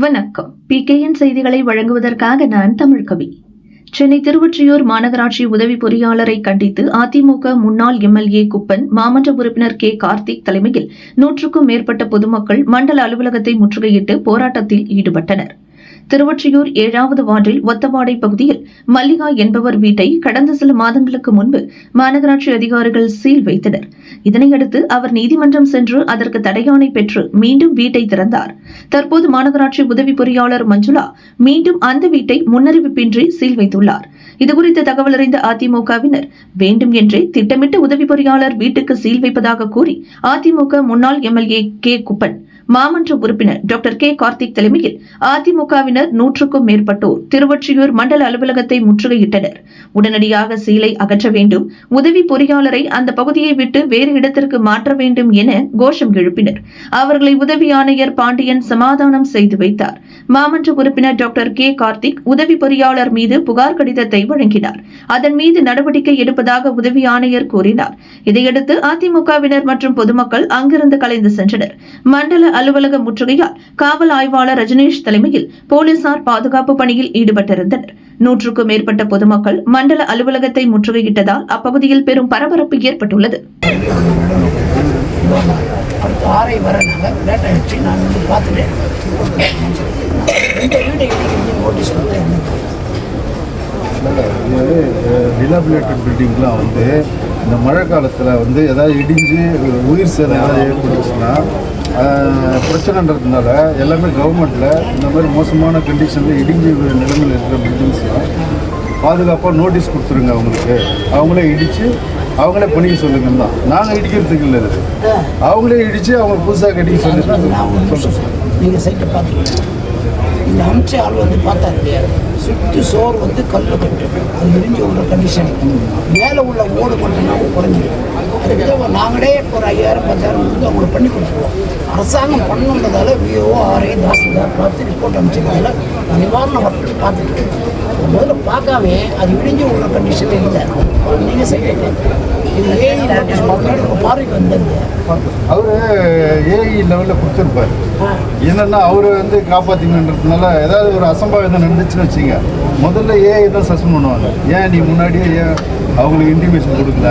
வணக்கம். PKN செய்திகளை வழங்குவதற்காக நான் தமிழ்கவி. சென்னை திருவொற்றியூர் மாநகராட்சி உதவி பொறியாளரை கண்டித்து அதிமுக முன்னாள் MLA குப்பன், மாமன்ற உறுப்பினர் K. கார்த்திக் தலைமையில் 100க்கும் மேற்பட்ட பொதுமக்கள் மண்டல அலுவலகத்தை முற்றுகையிட்டு போராட்டத்தில் ஈடுபட்டனர். திருவொற்றியூர் 7வது வார்டில் ஒத்தவாடை பகுதியில் மல்லிகா என்பவர் வீட்டை கடந்த சில மாதங்களுக்கு முன்பு மாநகராட்சி அதிகாரிகள் சீல் வைத்தனர். இதனையடுத்து அவர் நீதிமன்றம் சென்று அதற்கு தடையாணை பெற்று மீண்டும் வீட்டை திறந்தார். தற்போது மாநகராட்சி உதவி பொறியாளர் மஞ்சுளா மீண்டும் அந்த வீட்டை முன்னறிவிப்பின்றி சீல் வைத்துள்ளார். இதுகுறித்த தகவல் அறிந்த அதிமுகவினர் வேண்டும் என்றே திட்டமிட்டு உதவி பொறியாளர் வீட்டுக்கு சீல் வைப்பதாக கூறி அதிமுக முன்னாள் MLA K. குப்பன், மாமன்ற உறுப்பினர் டாக்டர் K. கார்த்திக் தலைமையில் அதிமுகவினர் 100க்கும் மேற்பட்டோர் திருவொற்றியூர் மண்டல அலுவலகத்தை முற்றுகையிட்டனர். உடனடியாக சீலை அகற்ற வேண்டும், உதவி பொறியாளரை அந்த பகுதியை விட்டு வேறு இடத்திற்கு மாற்ற வேண்டும் என கோஷம் எழுப்பினர். அவர்களை உதவி ஆணையர் பாண்டியன் சமாதானம் செய்து வைத்தார். மாமன்ற உறுப்பினர் டாக்டர் K. கார்த்திக் உதவி பொறியாளர் மீது புகார் கடிதத்தை வழங்கினார். அதன் மீது நடவடிக்கை எடுப்பதாக உதவி ஆணையர் கூறினார். இதையடுத்து அதிமுகவினர் மற்றும் பொதுமக்கள் அங்கிருந்து கலைந்து சென்றனர். மண்டல அலுவலக முற்றுகையால் காவல் ஆய்வாளர் ரஜினேஷ் தலைமையில் போலீசார் பாதுகாப்பு பணியில் ஈடுபட்டிருந்தனர். 100க்கும் மேற்பட்ட பொதுமக்கள் மண்டல அலுவலகத்தை முற்றுகையிட்டதால் அப்பகுதியில் பெரும் பரபரப்பு ஏற்பட்டுள்ளது. டிலாபிலேட்டட் பில்டிங்லாம் இந்த மழை காலத்தில் ஏதாவது இடிஞ்சு உயிர் சேதம் ஏதாவது ஏற்பட்டுச்சுன்னா பிரச்சனைன்றதுனால எல்லாமே கவர்மெண்ட்டில் இந்த மாதிரி மோசமான கண்டிஷனில் இடிஞ்சு நிலைமையில் இருக்கிற பில்டிங்ஸ்லாம் பாதுகாப்பாக நோட்டீஸ் கொடுத்துருங்க. அவங்களே இடித்து அவங்களே பண்ணிக்க சொல்லுங்கன்னு தான். நாங்கள் இடிக்கிறதுக்கு இல்லை, அவங்களே இடித்து அவங்க புதுசாக கட்டிக்க சொல்லி தான் நீங்கள் சைட்டில் பார்த்தீங்கன்னா இந்த அம்ச ஆள் பார்த்தாரு இல்லையா, சுற்றி சோறு கல் கட்டு அது இடிஞ்சு உள்ள கண்டிஷன், மேலே உள்ள ஓடு மட்டும்னா குறைஞ்சிடும். அதுக்கு நாங்களே ஒரு 5000 10,000 அவங்களுக்கு பண்ணி கொடுத்துருவோம். அரசாங்கம் பண்ணுன்றதால VO RI தாசில்தார் பார்த்து ரிப்போர்ட் அமைச்சதால நிவாரண ஒர்க்கு பார்த்துட்டு முதல்ல பார்க்காம அது இடிஞ்சு உள்ள கண்டிஷன் இல்லை. நீங்கள் சைட்டில் இது ஏஐ பார்வைக்கு வந்தது. அவர் ஏஐ லெவலில் கொடுத்துருப்பார். என்னென்னா அவர் காப்பாற்றிங்கன்றதுனால ஏதாவது ஒரு அசம்பாவிதம் நடந்துச்சுன்னு வச்சுங்க, முதல்ல ஏஐ தான் சஸ்பெண்ட் பண்ணுவாங்க. ஏன் நீ முன்னாடியே ஏன் அவங்களுக்கு இன்டிமேஷன் கொடுக்கல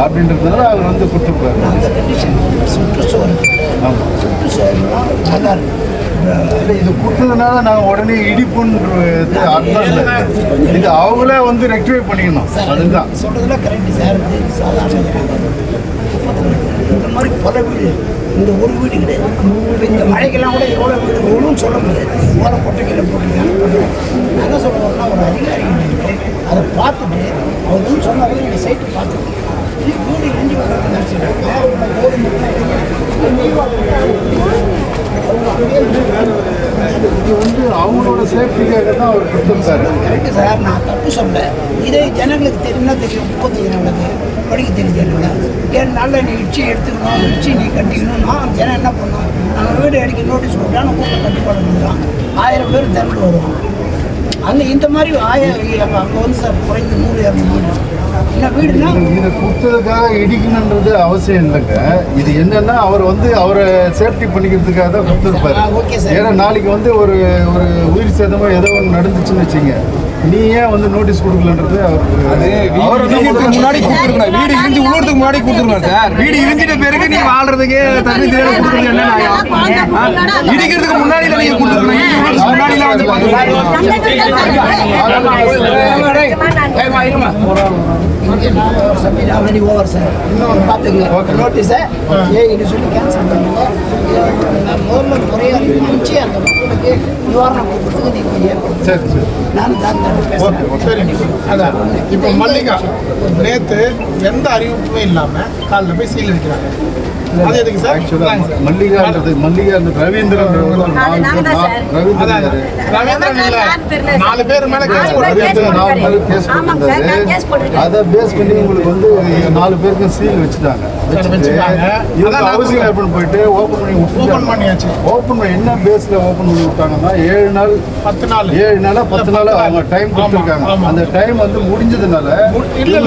அப்படின்றதுனால அவர் கொடுத்துருப்பாரு. அந்த கண்டிஷன் சுற்றுச்சூழல், ஆமாம் சுற்றுச்சூழல்லாம் நல்லா இருக்கு. இது கொடுத்ததுனால நாங்கள் உடனே இடிப்புன்றது அர்த்தம் இல்லை. இது அவங்களே ரெக்டிஃபை பண்ணிக்கணும். அதுதான் சொல்கிறதுல கரெக்டு சார். சாதாரண இந்த மாதிரி பல வீடு, இந்த ஒரு வீடு கிடையாது. இந்த மழைக்கெல்லாம் கூட எவ்வளோ வீடு ஒன்றும் சொல்ல முடியாது. ஓர கொட்டைகளை போட்டுருக்காங்க. நான் என்ன சொல்லுவோம்னா, ஒரு அதிகாரி அதை பார்த்துட்டு அவர் சொன்னாங்க, நீங்கள் சைட்டு பார்த்துட்டு வீடு இஞ்சி இது அவங்களோட சேஃப்டிக்காக தான் அவர் கொடுத்துருக்காரு. கரெக்டு சார், நான் தப்பு சொல்ல. இதே ஜனங்களுக்கு தெரியும்னா தெரியும். 35 நாளுக்கு படிக்க தெரிஞ்சிருக்கல 7 நாளில் நீ இடிச்சு எடுத்துக்கணும், இடிச்சு நீ கட்டிக்கணும்னா ஜனம் என்ன பண்ணணும்? நம்ம வீடு அடிக்க நோட்டீஸ் கொடுத்தா நம்ம கூட்டம் கட்டுப்பாடு கொடுக்குறோம். 1000 பேர் திரண்டு வருவோம். அங்கே இந்த மாதிரி அங்கே சார் குறைந்து 100-200 வீடு. என்ன வீடுனா இதை கொடுத்ததுக்காக இடிக்கணுன்றது அவசியம் இல்லைங்க. இது என்னன்னா அவர் அவரை சேஃப்டி பண்ணிக்கிறதுக்காக தான் கொடுத்துருப்பாரு. ஏன்னா நாளைக்கு ஒரு உயிர் சேதமோ ஏதோ ஒன்று நடந்துச்சுன்னு வச்சுங்க, நீ ஏன் நோட்டீஸ் கொடுக்கலன்றது அவர் முன்னாடி கொடுத்துருக்கணும். வீடு இடிஞ்சு உள்ளதுக்கு முன்னாடி கொடுத்துருக்கணும் சார். வீடு இடிஞ்சிட்ட பிறகு நீங்க வாழ்றதுக்கு தண்ணி தேவை கொடுக்குறது என்ன நியாயம்? இடிக்கிறதுக்கு முன்னாடி நீங்க கொடுத்துருக்கணும். முன்னாடி ஓவர் சார் பார்த்துங்க நோட்டீஸை ஏன்னு சொல்லி கேன்சல் பண்ணுங்க. முதல்ல முறையாக அனுப்பிச்சு அந்த மக்களுக்கு நிவாரணம் கொடுக்கறதுக்கு நீங்கள் நான் அதான் இப்போ மல்லிகா நேற்று எந்த அறிவிப்புமே இல்லாமல் காலில் போய் சீல் அடிக்கிறாங்க. அது எதுக்கு சார்? மல்லிகான்றது ரவீந்திரன் 4 பேர் மேலே கேஸ் போட்டிருக்காரு. அதை பேஸ் பண்ணி உங்களுக்கு 4 பேருக்கு சீல் வச்சுட்டாங்க. ஹவுசிங் போயிட்டு ஓப்பன் பண்ணியாச்சு. ஓப்பன் பண்ணி என்ன பேஸ்ல ஓப்பன் பண்ணி விட்டாங்கன்னா 7 நாள் 10 நாள் 7 நாளா 10 நாள் அவங்க டைம் கொடுத்துருக்காங்க. அந்த டைம் முடிஞ்சதுனால இல்ல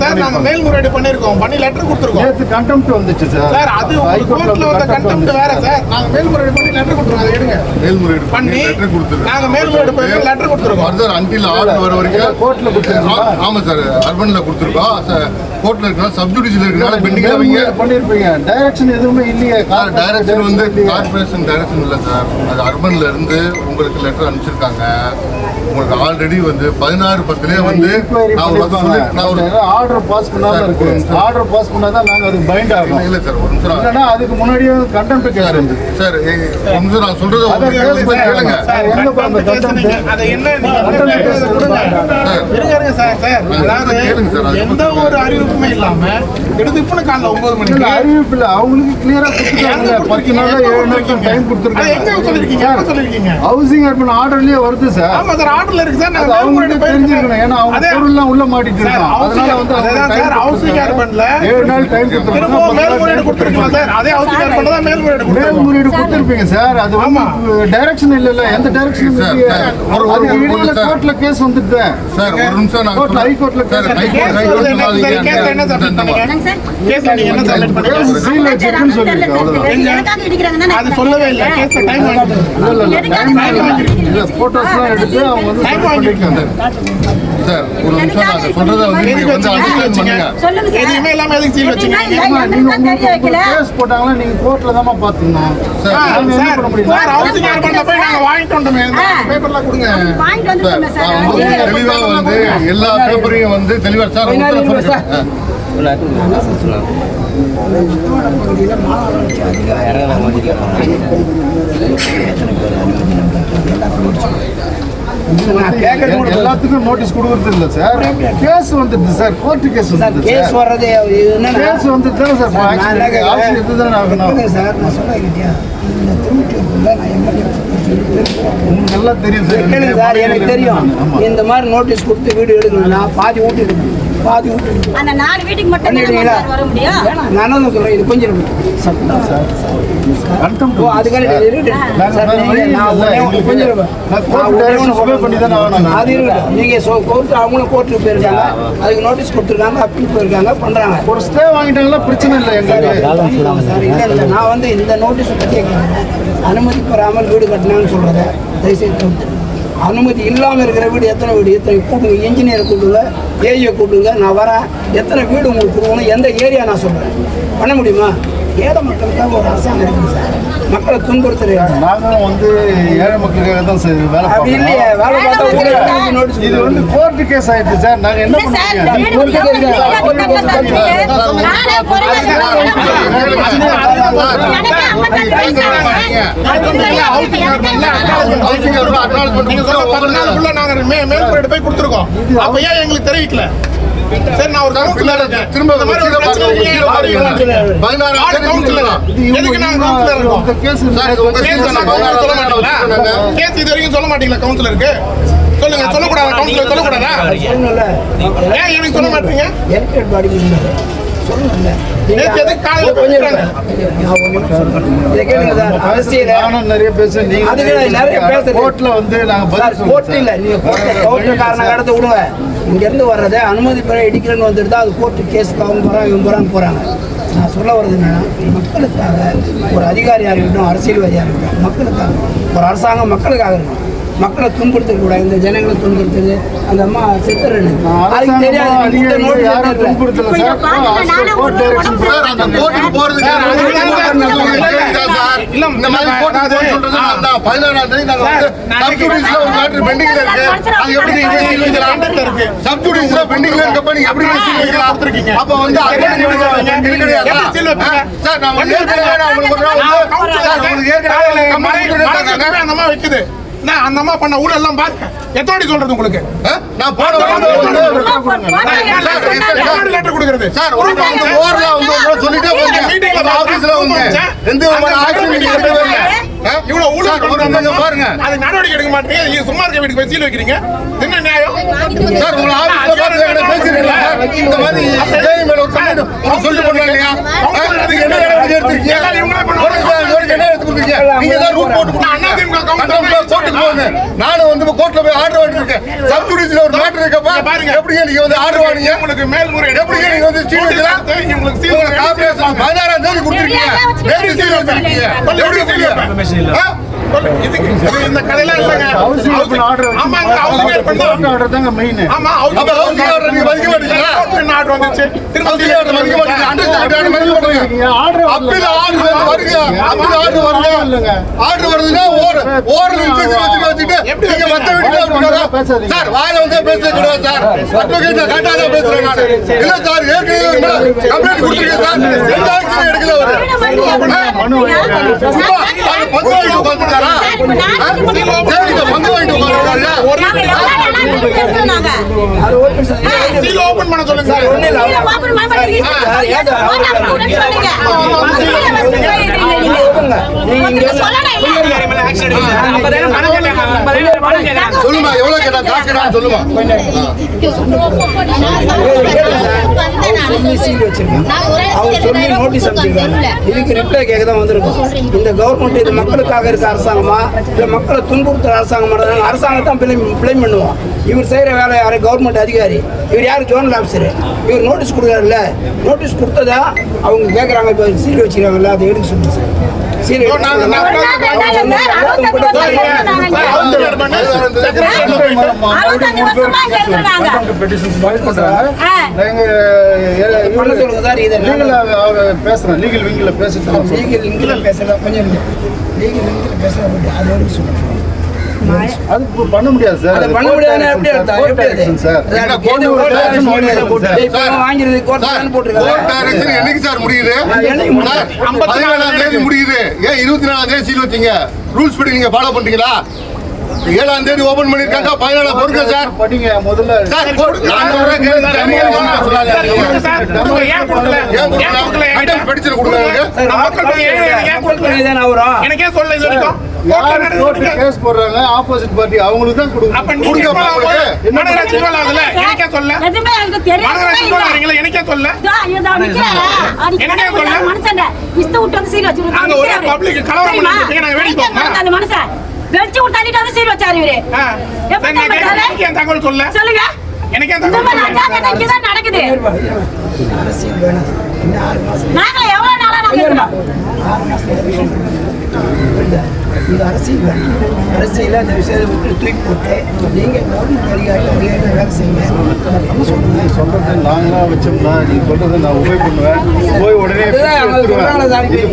சார், நாங்க மேல்முறையீடு பண்ணிருக்கோம், பண்ணி லெட்டர் கொடுத்துருக்கோம். நேற்று கண்டெம்ட் வந்துச்சு சார். அது கோர்ட்ல வந்த கண்டெம்ட் வேற சார். நாங்க மேல்முறையீடு பண்ணி லெட்டர் கொடுத்துருக்கோம். அதை எடுங்க. மேல்முறையீடு பண்ணி லெட்டர் கொடுத்துருக்கோம். நாங்க மேல்முறையீடு பண்ணி லெட்டர் கொடுத்துருக்கோம். ஃபர்தர் அன்டில் ஆர்டர் வர வரைக்கும் கோர்ட்ல கொடுத்துருக்கோம். ஆமா சார், அர்பன்ல கொடுத்துருக்கோம். கோர்ட்ல இருக்கா சப்ஜுடிஷியல் இருக்கனால பெண்டிங்ல அவங்க பண்ணிருப்பீங்க. டைரக்ஷன் எதுவுமே இல்லையே. டைரக்ஷன் வந்து கார்ப்பரேஷன் டைரக்ஷன் இல்லை சார். அது அர்பன்ல இருந்து உங்களுக்கு லெட்டர் அனுப்பிச்சிருக்காங்க. உங்களுக்கு ஆல்ரெடி வந்து 16/10 வந்து நான் ஒரு ஆர்டர் பாஸ் பண்ணாம இருக்கு. ஆர்டர் பாஸ் பண்ணாதான் நாங்க அதுக்கு பைண்ட் ஆகும். இல்ல சார், ஒரு நிமிஷம். இல்லனா அதுக்கு முன்னாடியே கண்டெம்ட் கேஸ் இருந்து சார். ஒரு நிமிஷம் நான் சொல்றது கேளுங்க. எங்க அந்த கண்டெம்ட் அது என்ன நீங்க இருங்க சார். அதாவது எந்த ஒரு அறிவிப்புமே இல்லாம எடுத்துப்புன காலைல 9 மணிக்கு அறிவிப்பு இல்ல. அவங்களுக்கு கிளியரா கொடுத்துட்டாங்க. 10 நாளா 7 நாள் டைம் கொடுத்துருக்காங்க. எங்க சொல்லிருக்கீங்க? எப்ப சொல்லிருக்கீங்க? ஹவுசிங் அர்பன் ஆர்டர்லயே வருது சார். ஆமா சார், ஆர்டர்ல இருக்கு சார். நாங்க அவங்களுக்கு தெரிஞ்சிருக்கணும். ஏன்னா அவங்க பொருள்லாம் உள்ள மாட்டிட்டு இருக்காங்க. அதனால வந்து அதான் சார் ஹவுசிங் அர்பன்ல 7 நாள் டைம் கொடுத்துருக்காங்க. மேல்முறையீடு கொடுத்துருக்கோம் சார். அதே ஹவுசிங் அர்பன்ல தான் மேல்முறையீடு கொடுத்துருக்கோம். மேல்முறையீடு கொடுத்துருப்பீங்க சார். அது வந்து டைரக்ஷன் இல்ல. எந்த டைரக்ஷன் ஒரு கோர்ட்ல கேஸ் வந்துட்டு சார். ஒரு நிமிஷம் நான் கோர்ட்ல ஹை கோர்ட்ல கேஸ் கேஸ் என்ன சப்மிட் பண்ணீங்க? கேஸ் நீங்க என்ன சப்மிட் பண்ணீங்க? சீல் வச்சிருக்குன்னு சொல்லிருக்கீங்க. அவ்வளவுதான். அது சொல்லவே இல்ல. கேஸ் டைம் வாங்கிட்டு இல்ல போட்டோஸ்லாம் எடுத்து அவங்க வந்து டைம் வாங்கிட்டு சார். ஒரு நிமிஷம் நான் சொல்றத வந்து நீங்க வந்து அண்டர்ஸ்டாண்ட் பண்ணுங்க. எதுவுமே இல்லாம எதுக்கு சீல் வச்சீங்க? கேஸ் போட்டாங்களா நீங்க கோர்ட்ல தான் பாத்துக்கணும் சார். நாங்க என்ன பண்ண முடியும்? சார் ஹவுசிங் அர்பன்ல போய் நாங்க வாங்கிட்டு வந்தோமே. பேப்பர்லாம் கொடுங்க சார். தெளிவா வந்து எல்லா பேப்பரையும் வந்து தெளிவா சார் எல்லாத்துக்கும் நோட்டீஸ் கொடுக்கறது இல்ல சார். கேஸ் வந்துடுது சார். கோர்ட் கேஸ் வந்து கேஸ் வர்றது கேஸ் வந்துட்டு தான் சார். இதுதான் ஆகணும் சார். நான் சொன்ன கேட்டியா இந்த திருவொற்றியூர்ல நான் எம்எல்ஏ உங்களுக்கு நல்லா தெரியும் சார். கேளுங்க சார், எனக்கு தெரியும். இந்த மாதிரி நோட்டீஸ் கொடுத்து வீடு எடுக்கணும்னா பாதி ஊட்டிடுங்க. பாதி ஊட்டிடுங்க. அந்த 4 வீட்டுக்கு மட்டும் தான் வர முடியும். நான் தான் சொல்றேன். இது கொஞ்சம் சட்டம் சார். ஓ அதுக்கான அது நீங்க கோர்ட் அவங்களும் கோர்ட்டுக்கு போயிருக்காங்க. அதுக்கு நோட்டீஸ் கொடுத்துருக்காங்க. அப்பீல் போயிருக்காங்க. பண்றாங்க. ஒரு ஸ்டே வாங்கிட்டாங்களா பிரச்சனை இல்லை எங்களுக்கு சார். இல்லை நான் வந்து இந்த நோட்டீஸை பற்றி அனுமதி பெறாமல் வீடு கட்டினான்னு சொல்றத தயவுசெய்து தவிர்த்து. அனுமதி இல்லாமல் இருக்கிற வீடு எத்தனை கூட்டுங்க. இன்ஜினியரை கூட்டுங்க, ஏஐயை கூட்டுங்க. நான் வரேன். எத்தனை வீடு உங்களுக்கு கொடுக்கணும், எந்த ஏரியா நான் சொல்கிறேன். பண்ண முடியுமா? ஏழை மக்களுக்காக ஒரு அரசாங்கம் இருக்குது சார். மக்களை துன்புறுத்துறாங்க. நாங்களும் வந்து ஏழை மக்களுக்காக தான் சார் வேலை அப்படி இல்லையே. வேலை பார்த்தா நோட்டீஸ் இது வந்து கோர்ட்டு கேஸ் ஆயிடுச்சு சார். நாங்கள் என்ன மேல்முறையீடு போய் கொடுத்துருக்கோம். அப்ப ஏன் எங்களுக்கு தெரிவிக்கல? சரி, நான் ஒரு கவுன்சிலர் இருக்கேன். திரும்ப எதுக்கு நாங்க கவுன்சிலர் இருக்கோம்? கேஸ் இது வரைக்கும் சொல்ல மாட்டீங்களா கவுன்சிலருக்கு? சொல்லுங்க. சொல்லக்கூடாதா? கவுன்சிலர் சொல்லக்கூடாதா? ஏன் எனக்கு சொல்ல மாட்டீங்க? நிறைய பேசுறேன். கோர்ட்ல வந்து கடத்த விடுங்க. இங்கேருந்து வர்றதை அனுமதி பெற இடிக்கிறேன்னு வந்துட்டு தான் அது கோர்ட்டு கேஸுக்கு அவங்க போகிறாங்க, இவங்க போகிறாங்க. நான் சொல்ல வர்றது என்னன்னா, மக்களுக்காக ஒரு அதிகாரியாக இருக்கட்டும், அரசியல்வாதியாக இருக்கட்டும், மக்களுக்காக ஒரு அரசாங்கம் மக்களுக்காக இருக்கும். மக்களை துன்புறுத்தக்கூடாது. இந்த ஜனங்களை துன்புறுத்துது. அந்த அம்மா செத்துறேன்னு அதுக்கு தெரியாது. அந்த அம்மா பண்ண ஊழல் எல்லாம் பாருங்க. எத்தனை சொல்றது உங்களுக்கு? நான் லெட்டர் கொடுக்கறது சார். சொல்லிட்டே இவ்வளவு ஊழல் பாருங்க. அது நடவடிக்கை எடுக்க மாட்டீங்க. சும்மா இருக்க வீட்டுக்கு போய் சீல் வைக்கிறீங்க. என்ன நியாயம் சார்? உங்களை பேசுறீங்களா? இந்த மாதிரி சொல்லிட்டு போடுறாங்க. நானும் வந்து கோர்ட்ல போய் ஆர்டர் வாங்கிட்டு சப்ஜுடிஷியல் ஒரு மேட்டர் இருக்கப்ப பாருங்க எப்படிங்க நீங்க வந்து ஆர்டர் வாங்குனீங்க உங்களுக்கு மேல்முறையீடு எப்படிங்க நீங்க வந்து சீல் வைக்கலாம் உங்களுக்கு உங்களுக்கு கார்ப்பரேஷன் 16ஆம் தேதி கொடுத்திருக்கீங்க நேத்து சீல் வச்சிருக்கீங்க எப்படி சீல் இதுக்கு இந்த கடையில இல்லங்க ஆமாங்க ஹவுசிங் பண்ணா ஆர்டர் தாங்க மெயின். ஆமா அப்ப ஹவுசிங் ஆர்டர் நீங்க மதிக்க மாட்டீங்களா ஆர்டர் வந்துச்சு ஹவுசிங் ஆர்டர் மதிக்க மாட்டீங்க அண்டர்ஸ்டாண்ட் ஆர்டர் மதிக்க மாட்டீங்க அப்பீல் ஆர்டர் வருங்க அப்பீல் ஆர்டர் வருங்க இல்லங்க. ஆர்டர் வருதுன்னா ஓரல் இன்ஸ்ட்ரக்ஷன் வச்சுட்டு நீங்க மத்த வீட்டுல சார் வாயில வந்து பேச கூடாது சார் அட்வொகேட் கரெக்டா தான் பேசுறேன் நான் இல்ல சார் ஏற்கனவே கம்ப்ளைண்ட் கொடுத்துருக்கேன் சார் எந்த ஆக்ஷன் எடுக்கல சீல் ஓபன் பண்ண சொல்லுங்க சார் சொல்லுமா எவ்வளவு கேட்டா காசு கேட்டா சொல்லுமா இதுக்கு ரிப்ளை கேட்க தான் வந்திருக்கோம். இந்த கவர்மெண்ட் இது மக்களுக்காக இருக்க அரசாங்கமா இல்ல மக்களை துன்புறுத்துற அரசாங்கமா? அரசாங்கத்தான் பிளேம் பண்ணுவோம். இவர் செய்யற வேலை யாரு? கவர்மெண்ட் அதிகாரி. இவர் யாரு? Zonal officer. இவர் நோட்டீஸ் கொடுக்குறாருல்ல, நோட்டீஸ் கொடுத்ததா அவங்க கேட்கறாங்க. இப்போ சீல் வச்சுக்கிறாங்கல்ல, அதை எடுக்க சொல்லுங்க சார். சீல் பண்ண சொல்லுங்க சார். இதை பேசுறேன் லீகல் விங்கில் பேசிட்டு லீகல் இங்கிலும் பேசலாம், கொஞ்சம் லீகல் இங்கிலும் பேசலாம். அதை எடுக்க சொல்லுங்க. அது பண்ண முடியாது சார். அதை பண்ண முடியாதுன்னா எப்படி அர்த்தம்? எப்படி அது? சார் வாங்கிறது கோர்ட் போட்டுருக்காங்க. என்னைக்கு சார் முடியுது? 17ஆம் தேதி முடியுது. ஏன் 24ஆம் தேதி சீல் வச்சீங்க? ரூல்ஸ் படி நீங்க ஃபாலோ பண்றீங்களா? 7ஆம் தேதி ஓபன் பண்ணிருக்காங்க. 14 பொறுங்க சார். படிங்க முதல்ல சார் நான் சொல்றேன் கேளுங்க சார். நீங்க ஒண்ணா சொல்லாதீங்க சார். ஏன் கொடுக்கல? ஏன் கொடுக்கல? ஐட்டம் படிச்சு கொடுங்க. மக்கள் ஏன் கொடுக்கல? எனக்கே சொல்ல இது வரைக்கும் கேஸ் போடுறாங்க ஆப்போசிட் பார்ட்டி அவங்களுக்கு தான் அப்ப நீங்க மனராட்சி ஆகுதுல எனக்கே சொல்ல மனராட்சி ஆகுறீங்களா? எனக்கே சொல்ல அங்க ஒரே பப்ளிக் கலவரம் பண்ணிட்டு நாங்க வேடிக்கை பார்ப்போம். அந்த மனுஷன் வெடிச்சு விட்டாலிட்டு வந்து சீல் வச்சாரு இவரு. எனக்கு ஏன் தகவல் சொல்ல? சொல்லுங்க. எனக்கு ஏன் தகவல் இங்கதான் நடக்குது. அரசியல் வேணும். இன்னும் 6 மாசம் நாங்க எவ்வளவு நாளா நாங்க இருக்கோம். 6 மாசம் இந்த அரசியல் வேணும். அரசியல அந்த விஷயத்தை விட்டு தூக்கி போட்டு நீங்க கவர்மெண்ட் அதிகாரி வேலை செய்யுங்க. சொல்றது நாங்களா வச்சோம்னா நீங்க சொல்றதை நான் உபயோக பண்ணுவேன். போய் உடனே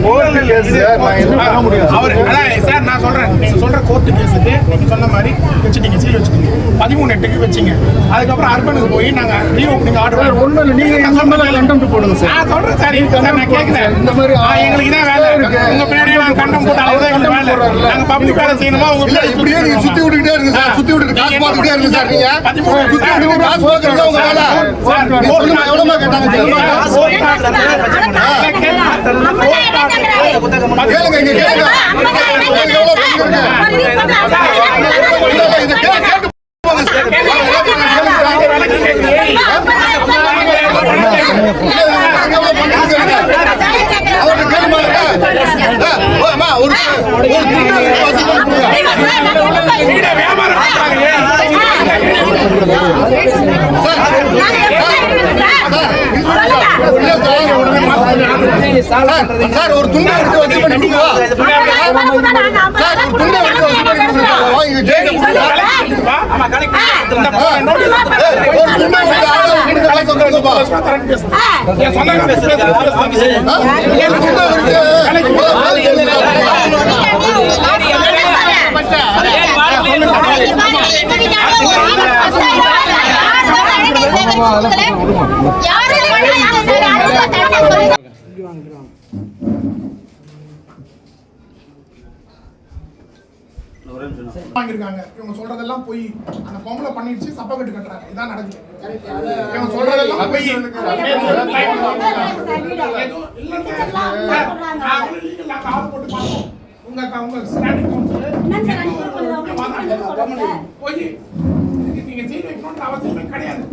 கோர்ட்டு கேஸ் சார். நான் என்ன பண்ண முடியும்? அவர் அதான் சார் நான் சொல்றேன். நீங்க சொல்ற கோர்ட்டு கேஸுக்கு நீங்க சொன்ன மாதிரி வச்சுட்டீங்க, சீல் வச்சுட்டீங்க. 13/8க்கு வச்சீங்க. அதுக்கப்புறம் அர்பனுக்கு போய் நாங்க ரீஓப்பனிங் ஆர்டர் ஒண்ணு இல்லை. நீங்க சொல்றதை கண்டெம்ட் போடுங்க சார். நான் சொல்றேன் சார். நான் கேட்கிறேன். இந்த மாதிரி எங்களுக்கு தான் வேலை இருக்கு. உங்க பின்னாடி நான் கண்டம் போட்டு அவ்வளவுதான் எங்களுக்கு வேலை. நாங்க பப்ளிக் வேலை செய்யணுமா? உங்க இல்ல இப்படியே நீங்க சுத்தி விட்டுக்கிட்டே இருங்க சார். சுத்தி விட்டு காசு பார்த்துக்கிட்டே இருங்க சார். நீங்க சுத்தி விட்டு காசு பார்க்கறது உங்க வேலை. நீங்க சொல்லுங்க எவ்வளவுமா கேட்டாங்க கேளுங்க. இங்க கேளுங்க. எவ்வளவு இதை கேட்டு போங்க சார். சார் ஒரு துண்டை எடுத்து வச்சு பண்ணி கொடுங்க சார். ஒரு துண்டை எடுத்து வச்சு பண்ணி கொடுங்க. இங்க ஜெயில கொடுங்க. ஒரு துண்டை எடுத்து ஆளை சொல்றதுப்பா. வாங்கிருக்காங்க. இவங்க சொல்றதெல்லாம் போய் அந்த பொம்பளை பண்ணிடுச்சு, சப்பக்கட்டு கட்டுறாங்க. இதான் நடக்குது. இவங்க சொல்றதெல்லாம் போய் உங்க ஸ்டாண்டிங் கவுன்சில் போய் நீங்க ஜெயில் வைக்கணும்ன்ற அவசியமே கிடையாது.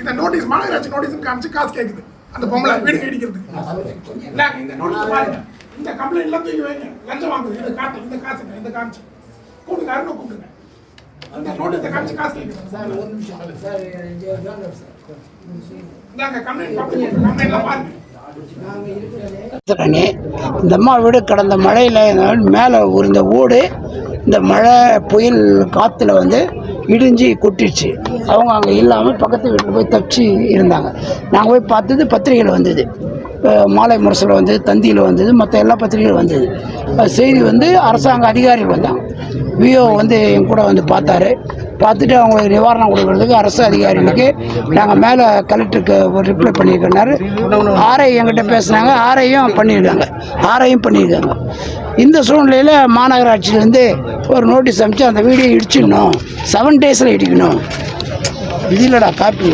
இந்த நோட்டீஸ் மாநகராட்சி நோட்டீஸ் காமிச்சு காசு கேக்குது அந்த பொம்பளை வீடு இடிக்கிறதுக்கு. இந்த நோட்டீஸ் பாருங்க, இந்த கம்ப்ளைண்ட் எல்லாம் தூக்கி வைங்க. லஞ்சம் வாங்குது, இதை காட்டு, இந்த காசுங்க, இந்த காமிச்சு கூப்பிடுங்க, யாருன்னு கூப்பிடுங்க. அந்த நோட்டீஸை காமிச்சு காசு கேக்குது. இந்தாங்க கம்ப்ளைண்ட் கம்ப்ளைண்ட்லாம் பாருங்க. இந்த அம்மா வீடு கடந்த மழையில் மேலே இந்த ஓடு இந்த மழை புயல் காற்றுல வந்து இடிஞ்சு கொட்டிடுச்சு. அவங்க அங்கே இல்லாமல் பக்கத்து வீட்டில் போய் தப்பிச்சு இருந்தாங்க. நாங்கள் போய் பார்த்தது பத்திரிகையில் வந்தது, மாலை முரசில் வந்தது, தந்தியில் வந்தது, மற்ற எல்லா பத்திரிகைகளும் வந்தது. செய்தி வந்து அரசாங்க அதிகாரிகள் வந்தாங்க. விஓ வந்து என் கூட வந்து பார்த்துட்டு அவங்களுக்கு நிவாரணம் கொடுக்கறதுக்கு அரசு அதிகாரிகளுக்கு நாங்கள் மேலே கலெக்டருக்கு ஒரு ரிப்ளை பண்ணியிருக்கனாரு. ஆர்ஐ என்கிட்ட பேசுனாங்க, ஆர்ஐயும் பண்ணியிருக்காங்க. இந்த சூழ்நிலையில் மாநகராட்சியிலேருந்து ஒரு நோட்டீஸ் அனுப்பிச்சு அந்த வீடியோ இடிச்சிடணும், 7 days இடிக்கணும். இது இல்லைடா காப்பி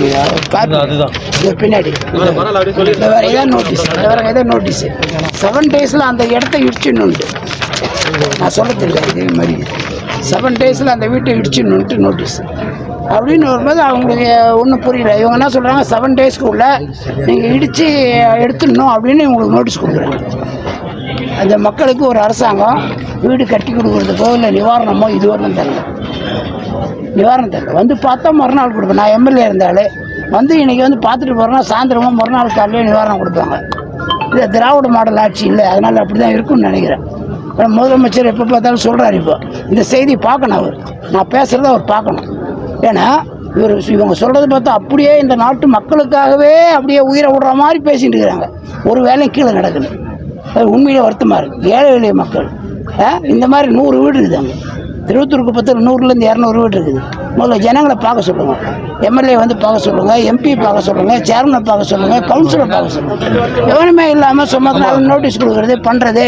பின்னாடி வேறு ஏதாவது நோட்டீஸு 7 days அந்த இடத்த இடிச்சிடணுன்ட்டு நான் சொல்கிறதில்ல. இதே மாதிரி 7 days அந்த வீட்டை இடிச்சிடணுன்ட்டு நோட்டீஸ் அப்படின்னு வரும்போது அவங்களுக்கு ஒன்றும் புரியல. இவங்க என்ன சொல்கிறாங்க, 7 daysக்குள்ளே நீங்கள் இடித்து எடுத்துடணும் அப்படின்னு இவங்களுக்கு நோட்டீஸ் கொடுக்குறாங்க. அந்த மக்களுக்கு ஒரு அரசாங்கம் வீடு கட்டி கொடுக்குறதுக்கோ இல்லை நிவாரணமோ இதுவரையும் தரல. வந்து பார்த்தா மறுநாள் கொடுப்பேன். நான் எம்எல்ஏ இருந்தாலே வந்து இன்றைக்கி வந்து பார்த்துட்டு போகிறேன்னா சாயந்தரமா மறுநாள் காலையில் நிவாரணம் கொடுப்பாங்க. இது திராவிட மாடல் ஆட்சி இல்லை, அதனால் அப்படி தான் இருக்குன்னு நினைக்கிறேன். முதலமைச்சர் எப்போ பார்த்தாலும் சொல்கிறார். இப்போ இந்த செய்தி பார்க்கணும், நான் பேசுகிறத அவர் பார்க்கணும். ஏன்னா இவங்க சொல்கிறது பார்த்தா அப்படியே இந்த நாட்டு மக்களுக்காகவே அப்படியே உயிரை விடுற மாதிரி பேசிகிட்டு இருக்கிறாங்க. ஒரு வேலையும் கீழே நடக்குது. அது உண்மையிலே வருத்தமாக இருக்குது. ஏழை எளிய மக்கள் இந்த மாதிரி 100 வீடு இருக்குது. அங்கே திருவத்தூருக்கு பக்கத்தில் 100லேருந்து 200 வீடு இருக்குது. முதல்ல ஜனங்களை பார்க்க சொல்லுங்கள், எம்எல்ஏ வந்து பார்க்க சொல்லுங்கள், எம்பி பார்க்க சொல்லுங்கள், சேர்மனை பார்க்க சொல்லுங்கள், கவுன்சிலரை பார்க்க சொல்லுங்கள். எவனுமே இல்லாமல் சும்மா நோட்டீஸ் கொடுக்குறது பண்ணுறது.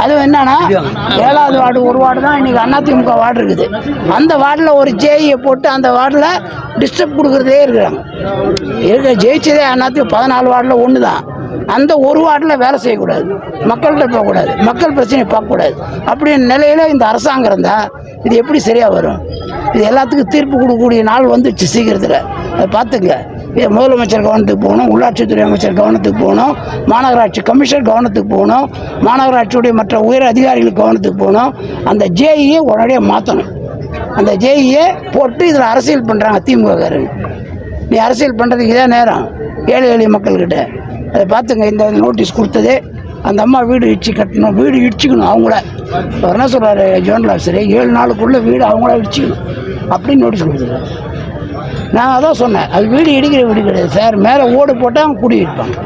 அதுவும் என்னன்னா 7வது வார்டு ஒரு வார்டு தான் இன்றைக்கி அதிமுக வார்டு இருக்குது. அந்த வார்டில் ஒரு ஜேஇயை போட்டு அந்த வார்டில் டிஸ்டர்ப் கொடுக்குறதே இருக்கிறாங்க. ஜெயிச்சதே அதிமுக 14 வார்டில் 1 தான். அந்த ஒரு வார்டில் வேலை செய்யக்கூடாது, மக்கள்கிட்ட போகக்கூடாது, மக்கள் பிரச்சனையை பார்க்கக்கூடாது. அப்படின்னு நிலையில் இந்த அரசாங்கம் இருந்தால் இது எப்படி சரியாக வரும்? இது எல்லாத்துக்கும் தீர்ப்பு கொடுக்கக்கூடிய நாள் வந்துடுச்சு சீக்கிரத்தில். அதை பார்த்துங்க. இது முதலமைச்சர் கவனத்துக்கு போகணும், உள்ளாட்சித்துறை அமைச்சர் கவனத்துக்கு போகணும், மாநகராட்சி கமிஷனர் கவனத்துக்கு போகணும், மாநகராட்சியுடைய மற்ற உயர் அதிகாரிகள் கவனத்துக்கு போகணும். அந்த ஜேஇயை உடனடியாக மாற்றணும். அந்த ஜேஇயை போட்டு இதில் அரசியல் பண்ணுறாங்க திமுககாரங்க. நீ அரசியல் பண்ணுறதுக்கு இதான் நேரம் ஏழை எளிய மக்கள்கிட்ட. அதை பார்த்துங்க. இந்த நோட்டீஸ் கொடுத்தது அந்த அம்மா வீடு கட்டணும், வீடு இடிச்சிக்கணும். அவங்கள அவர் என்ன சொல்கிறாரு ஜோனல் ஆஃபீஸர், 7 நாளுக்குள்ளே வீடு அவங்கள இடிச்சிக்கணும் அப்படின்னு நோட்டீஸ் கொடுத்துருக்காங்க. நான் அதான் சொன்னேன், அது வீடு இடிக்கிற வீடு கிடையாது சார், மேலே ஓடு போட்டால் அவங்க குடியிருப்பாங்க.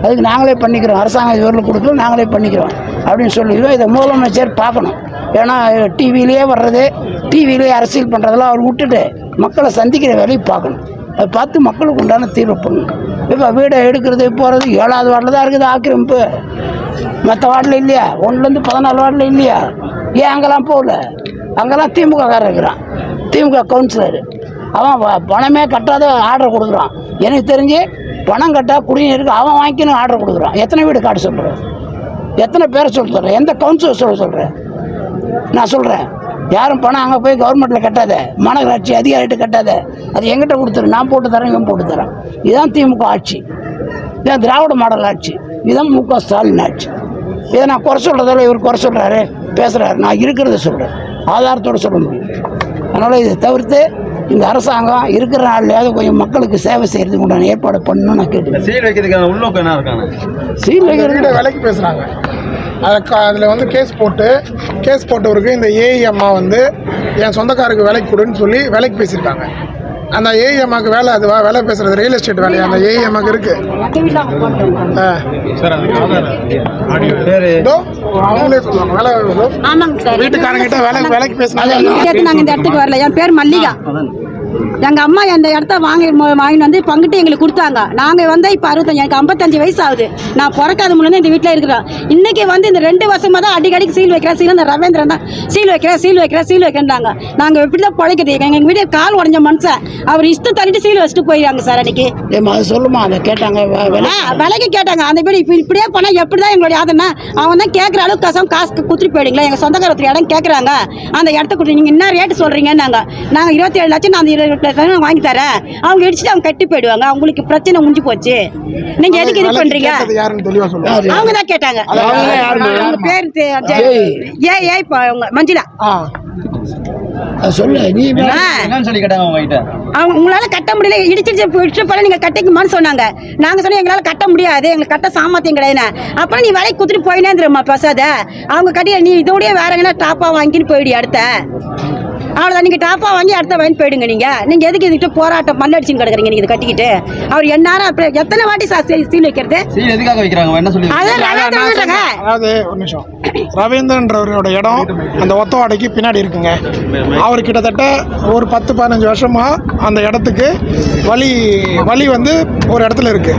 அதுக்கு நாங்களே பண்ணிக்கிறோம், அரசாங்கம் இதுவரையில் கொடுக்கல, நாங்களே பண்ணிக்கிறோம் அப்படின்னு சொல்லிடுவோம். இதை முதலமைச்சர் பார்க்கணும். ஏன்னா டிவிலேயே வர்றது, டிவிலேயே அரசியல் பண்ணுறதெல்லாம் அவர் விட்டுட்டு மக்களை சந்திக்கிற வேலையை பார்க்கணும். அதை பார்த்து மக்களுக்கு உண்டான தீர்வு பண்ணணும். இப்போ வீடை எடுக்கிறது போகிறது 7வது வார்டில் தான் இருக்குது ஆக்கிரமிப்பு. மற்ற வார்டில் இல்லையா? 1லேருந்து 14 வார்டில் இல்லையா? ஏன் அங்கெல்லாம் போகல? அங்கெல்லாம் திமுககாரர் இருக்கிறான், திமுக கவுன்சிலர். அவன் பணமே கட்டாத ஆர்டர் கொடுக்குறான். எனக்கு தெரிஞ்சு பணம் கட்டா குடிநீருக்கு அவன் வாங்கிக்கணும் ஆர்டர் கொடுக்குறான். எத்தனை வீடு காட்ட சொல்கிறேன்? எத்தனை பேரை சொல்கிறேன்? எந்த கவுன்சிலர் சொல்கிறேன்? நான் சொல்கிறேன், யாரும் பணம் அங்கே போய் கவர்மெண்ட்டில் கட்டாத, மாநகராட்சி அதிகாரிகிட்ட கட்டாத, அது எங்கிட்ட கொடுத்துரு, நான் போட்டு தரேன், இவன் போட்டு தரேன். இதுதான் திமுக ஆட்சி, இதுதான் திராவிட மாடல் ஆட்சி, இதுதான் மு.க. ஸ்டாலின் ஆட்சி. இதை நான் குறை சொல்கிறதால இவர் குறை சொல்கிறாரு, பேசுகிறாரு. நான் இருக்கிறத சொல்கிறேன், ஆதாரத்தோடு சொல்ல முடியும். அதனால் இதை தவிர்த்து இந்த அரசாங்கம் இருக்கிற நாள்லையாவது கொஞ்சம் மக்களுக்கு சேவை செய்கிறதுக்கு உண்டான ஏற்பாடு பண்ணணும்னு நான் கேட்டுக்கிறேன். சீல் வைக்கிறதுக்கான உள்நோக்கம் என்ன இருக்காங்க? சீல் வைக்கிறது விலைக்கு பேசுகிறாங்க. அதில் வந்து கேஸ் போட்டவருக்கு இந்த ஏஇ அம்மா வந்து என் சொந்தக்காருக்கு வேலைக்கு கொடுன்னு சொல்லி வேலைக்கு பேசியிருக்காங்க. அந்த ஏஇ அம்மாவுக்கு வேலை, அது வேலை பேசுறது ரியல் எஸ்டேட் வேலை அந்த ஏஇ அம்மாவுக்கு இருக்கு. அவங்களே சொல்லுவாங்க வேலை வீட்டுக்காரங்கிட்ட வேலைக்கு பேசினாங்க. நாங்கள் இந்த இடத்துக்கு வரல. என் பேர் மல்லிகா. எங்கள் அம்மா அந்த இடத்த வாங்கிட்டு வந்து பங்கிட்டு எங்களுக்கு கொடுத்தாங்க. நாங்கள் வந்து இப்போ 65 எனக்கு 55 வயசு ஆகுது. நான் பிறக்காத முன்னே இந்த வீட்டில் இருக்கிறோம். இன்றைக்கி வந்து இந்த 2 வருஷமாக தான் அடிக்கடிக்கு சீல் வைக்கிறேன். இந்த ரவீந்திரன் தான் சீல் வைக்கிறேன்டாங்க. நாங்கள் எப்படி தான் பிழைக்கிறது? எங்கள் வீட்டில் கால் உடஞ்ச மனுஷன் அவர் இஷ்டம் தள்ளிட்டு சீல் வச்சுட்டு போயிடுறாங்க சார். அன்றைக்கி அது சொல்லுமா அதை கேட்டாங்க விலைக்கு கேட்டாங்க. அந்த வீடு இப்படியே போனால் எப்படி தான் எங்களுடைய ஆதனா அவங்க தான் கேட்குற அளவுக்கு காசு குத்துட்டு போயிடுங்களா? எங்கள் சொந்தக்காரத்துக்கு இடம் கேட்குறாங்க. அந்த இடத்த கொடுத்து நீங்கள் என்ன ரேட்டு சொல்கிறீங்கன்னாங்க. நாங்கள் 27 லட்சம் நான் 20 லட்சம் வாங்கி தரேன். அவங்க இடிச்சுட்டு அவங்க கட்டி போயிடுவாங்க. அவங்களுக்கு பிரச்சனை முடிஞ்சு போச்சு. நீங்க எதுக்கு இது பண்றீங்க? அவங்க தான் கேட்டாங்க. அவங்க பேர் மஞ்சுளா. சொல்லு நீ சொல்லி கேட்டாங்க உங்ககிட்ட. அவங்க உங்களால கட்ட முடியல, இடிச்சிட்டு போல நீங்க கட்டிக்குமான்னு சொன்னாங்க. நாங்க சொன்னோம் எங்களால கட்ட முடியாது, எங்களுக்கு கட்ட சாமர்த்தியம் கிடையாது. அப்புறம் நீ வேலைக்கு குத்துட்டு போயினே தெரியுமா பசாத அவங்க கட்டி நீ இதோடய வேற எங்கன்னா டாப்பா வாங்கின்னு போயிடு அடுத்த அவ்வளோதான். நீங்கள் டாப்பா வாங்கி அடுத்த வாங்கி போயிடுங்க. நீங்கள் எதுக்கு இதுக்கிட்ட போராட்டம் மண்ணடிச்சுன்னு கிடக்குறீங்க? நீங்கள் இது கட்டிக்கிட்டு அவர் என்னாரும் அப்புறம் எத்தனை வாட்டி சீல் வைக்கிறது? சீல் எதுக்காக வைக்கிறாங்க? என்ன சொல்லி அதாவது ஒரு நிமிஷம், ரவீந்திரன்றவரோட இடம் அந்த ஒத்தவாடைக்கு பின்னாடி இருக்குங்க. அவர் கிட்டத்தட்ட ஒரு 10-15 வருஷமா அந்த இடத்துக்கு வழி வந்து ஒரு இடத்துல இருக்கு.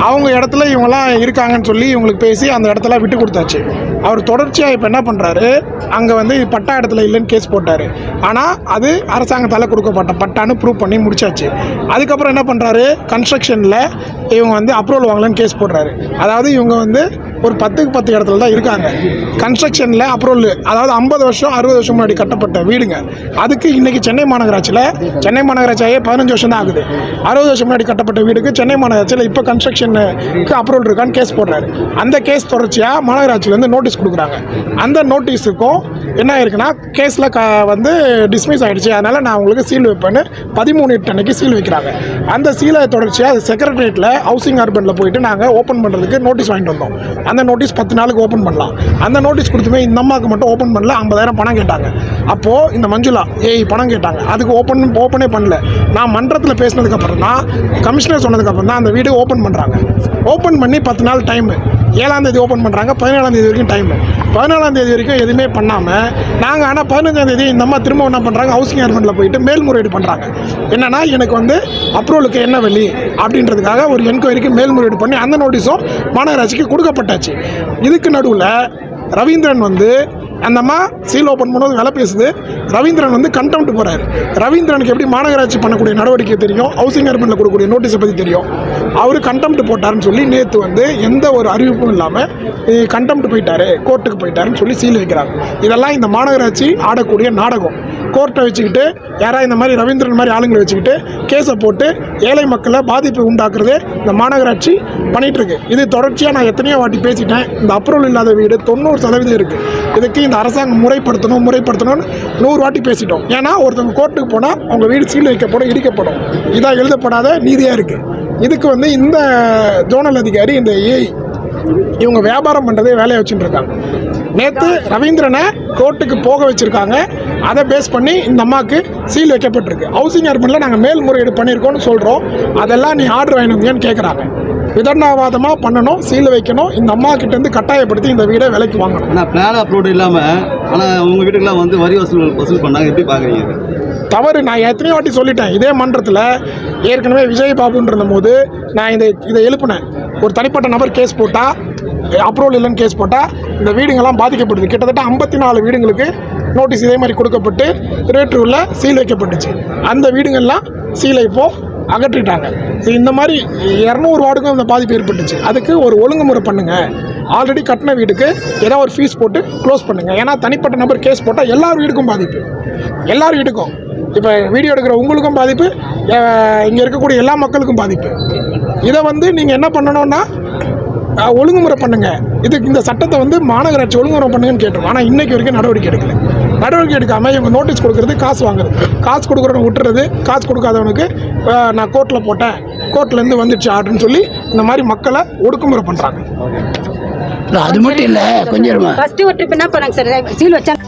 அவங்க இடத்துல இவங்கெல்லாம் இருக்காங்கன்னு சொல்லி இவங்களுக்கு பேசி அந்த இடத்துல விட்டு கொடுத்தாச்சு. அவர் தொடர்ச்சியாக இப்போ என்ன பண்ணுறாரு, அங்கே வந்து பட்டா இடத்துல இல்லைன்னு கேஸ் போட்டார். ஆனால் அது அரசாங்கத்தால் கொடுக்கப்பட்ட பட்டான்னு ப்ரூவ் பண்ணி முடிச்சாச்சு. அதுக்கப்புறம் என்ன பண்ணுறாரு, கன்ஸ்ட்ரக்ஷனில் இவங்க வந்து அப்ரூவல் வாங்கலன்னு கேஸ் போடுறாரு. அதாவது இவங்க வந்து ஒரு 10க்கு 10 இடத்துல தான் இருக்காங்க. கன்ஸ்ட்ரக்ஷனில் அப்ரூவல், அதாவது 50 வருஷம் 60 வருஷம் முன்னாடி கட்டப்பட்ட வீடுங்க. அதுக்கு இன்றைக்கி சென்னை மாநகராட்சியாகவே 15 வருஷம் தான் ஆகுது. 60 வருஷம் முன்னாடி கட்டப்பட்ட வீடுக்கு சென்னை மாநகராட்சியில் இப்போ கன்ஸ்ட்ரக்ஷனுக்கு அப்ரூவல் இருக்கான்னு கேஸ் போடுறாரு. அந்த கேஸ் தொடர்ச்சியாக மாநகராட்சியிலேருந்து நோட்டீஸ் கொடுக்குறாங்க. அந்த நோட்டீஸுக்கும் என்ன ஆயிருக்குன்னா, கேஸில் வந்து டிஸ்மிஸ் ஆகிடுச்சு. அதனால் நான் உங்களுக்கு சீல் வைப்பேன்னு 13/8 அன்னைக்கு சீல் வைக்கிறாங்க. அந்த சீலை தொடர்ச்சியாக செக்ரட்டரியேட்டில் ஹவுசிங் அர்பனில் போயிட்டு நாங்கள் ஓப்பன் பண்ணுறதுக்கு நோட்டீஸ் வாங்கிட்டு வந்தோம். அந்த நோட்டீஸ் 10 நாளுக்கு ஓப்பன் பண்ணலாம். அந்த நோட்டீஸ் கொடுத்துமே இந்த அம்மாவுக்கு மட்டும் ஓப்பன் பண்ணல, 50,000 பணம் கேட்டாங்க. அப்போது இந்த மஞ்சுளா பணம் கேட்டாங்க. அதுக்கு ஓப்பனே பண்ணல. நான் மன்றத்தில் பேசினதுக்கப்புறம் தான், கமிஷனர் சொன்னதுக்கப்புறம் தான் அந்த வீடு ஓப்பன் பண்ணுறாங்க. ஓப்பன் பண்ணி 10 நாள் டைமு. 7ஆம் தேதி ஓப்பன் பண்ணுறாங்க, 17ஆம் தேதி வரைக்கும் டைமு. 14ஆம் தேதி வரைக்கும் எதுவுமே பண்ணாமல் நாங்கள் ஆனால் 15ஆம் தேதி இந்த அம்மா திரும்ப என்ன பண்ணுறாங்க, ஹவுசிங் அர்பனில் போயிட்டு மேல்முறையீடு பண்ணுறாங்க. என்னென்னா, எனக்கு வந்து அப்ரூவலுக்கு என்ன வழி அப்படின்றதுக்காக ஒரு என்கொயரிக்கு மேல்முறையீடு பண்ணி அந்த நோட்டீஸும் மாநகராட்சிக்கு கொடுக்கப்பட்டாச்சு. இதுக்கு நடுவில் ரவீந்திரன் வந்து அந்த அம்மா சீல் ஓப்பன் பண்ணும்போது வேலை பேசுது. ரவீந்திரன் வந்து கண்டெம்ட் போகிறாரு. ரவீந்திரனுக்கு எப்படி மாநகராட்சி பண்ணக்கூடிய நடவடிக்கை தெரியும், ஹவுசிங் அர்பனில் கொடுக்கக்கூடிய நோட்டீஸை பற்றி தெரியும். அவர் கண்டெம்ட் போட்டாருன்னு சொல்லி நேற்று வந்து எந்த ஒரு அறிவிப்பும் இல்லாமல் கண்டெம்ட் போயிட்டாரு, கோர்ட்டுக்கு போயிட்டாருன்னு சொல்லி சீல் வைக்கிறாங்க. இதெல்லாம் இந்த மாநகராட்சி ஆடக்கூடிய நாடகம். கோர்ட்டை வச்சுக்கிட்டு யாராவது இந்த மாதிரி ரவீந்திரன் மாதிரி ஆளுங்களை வச்சுக்கிட்டு கேஸை போட்டு ஏழை மக்களை பாதிப்பு உண்டாக்குறது இந்த மாநகராட்சி பண்ணிகிட்ருக்கு. இது தொடர்ச்சியாக நான் எத்தனையோ வாட்டி பேசிட்டேன். இந்த அப்ரூவல் இல்லாத வீடு 90% இருக்குது. இதுக்கு இந்த அரசாங்கம் முறைப்படுத்தணும்னு 100 வாட்டி பேசிட்டோம். ஏன்னா ஒருத்தவங்க கோர்ட்டுக்கு போனால் அவங்க வீடு சீல் வைக்கப்படும், இடிக்கப்படும். இதாக எழுதப்படாத நீதியாக இருக்குது. இதுக்கு வந்து இந்த ஜோனல் அதிகாரி, இந்த இவங்க வியாபாரம் பண்ணுறதே வேலையை வச்சுட்டு இருக்காங்க. நேற்று ரவீந்திரனை கோர்ட்டுக்கு போக வச்சுருக்காங்க. அதை பேஸ் பண்ணி இந்த அம்மாவுக்கு சீல் வைக்கப்பட்டிருக்கு. ஹவுசிங் அர்பனில் நாங்கள் மேல்முறையீடு பண்ணியிருக்கோம்னு சொல்கிறோம். அதெல்லாம் நீ ஆர்டர் வாங்கினீங்கன்னு கேட்குறாங்க. விதண்டாவாதமாக பண்ணணும், சீல் வைக்கணும். இந்த அம்மா கிட்டேருந்து கட்டாயப்படுத்தி இந்த வீடை விலைக்கு வாங்கணும். ஆனால் பிளான் அப்ரூவ்டு இல்லாமல் ஆனால் உங்கள் வீட்டுக்கெல்லாம் வந்து வரி வசூல் பண்ணாங்க. எப்படி பார்க்குறீங்க? தவறு. நான் எத்தனையோ வாட்டி சொல்லிட்டேன். இதே மன்றத்தில் ஏற்கனவே விஜய் பாபுன்ற போது நான் இதை எழுப்பினேன். ஒரு தனிப்பட்ட நபர் கேஸ் போட்டால், அப்ரூவல் இல்லைன்னு கேஸ் போட்டால் இந்த வீடுங்கள்லாம் பாதிக்கப்படுது. கிட்டத்தட்ட 54 வீடுங்களுக்கு நோட்டீஸ் இதே மாதிரி கொடுக்கப்பட்டு ரேட்ரூவில் சீல் வைக்கப்பட்டுச்சு. அந்த வீடுங்கள்லாம் சீலை இப்போது அகற்றிட்டாங்க. இந்த மாதிரி 200 வார்டுக்கும் இந்த பாதிப்பு ஏற்பட்டுச்சு. அதுக்கு ஒரு ஒழுங்குமுறை பண்ணுங்கள். ஆல்ரெடி கட்டின வீடுக்கு ஏதாவது ஒரு ஃபீஸ் போட்டு க்ளோஸ் பண்ணுங்கள். ஏன்னா தனிப்பட்ட நபர் கேஸ் போட்டால் எல்லார் வீடுக்கும் பாதிப்பு, எல்லார் வீட்டுக்கும். இப்போ வீடியோ எடுக்கிற உங்களுக்கும் பாதிப்பு, இங்கே இருக்கக்கூடிய எல்லா மக்களுக்கும் பாதிப்பு. இதை வந்து நீங்கள் என்ன பண்ணணும்னா ஒழுங்குமுறை பண்ணுங்கள். இந்த சட்டத்தை வந்து மாநகராட்சி ஒழுங்குமுறை பண்ணுங்கன்னு கேட்டோம். ஆனால் இன்றைக்கு வரைக்கும் நடவடிக்கை எடுக்காமல் இவங்க நோட்டீஸ் கொடுக்கறது, காசு வாங்குறது, காசு கொடுக்குறவங்க விட்டுறது, காசு கொடுக்காதவனுக்கு நான் கோர்ட்டில் போட்டேன், கோர்ட்லேருந்து வந்துடுச்சு ஆர்டர்னு சொல்லி இந்த மாதிரி மக்களை ஒடுக்குமுறை பண்ணுறாங்க. அது மட்டும் இல்லை, கொஞ்சம் ஃபர்ஸ்ட் ஒரு ட்ரிப் என்ன பண்ணாங்க சார், சீல் வச்சாங்க.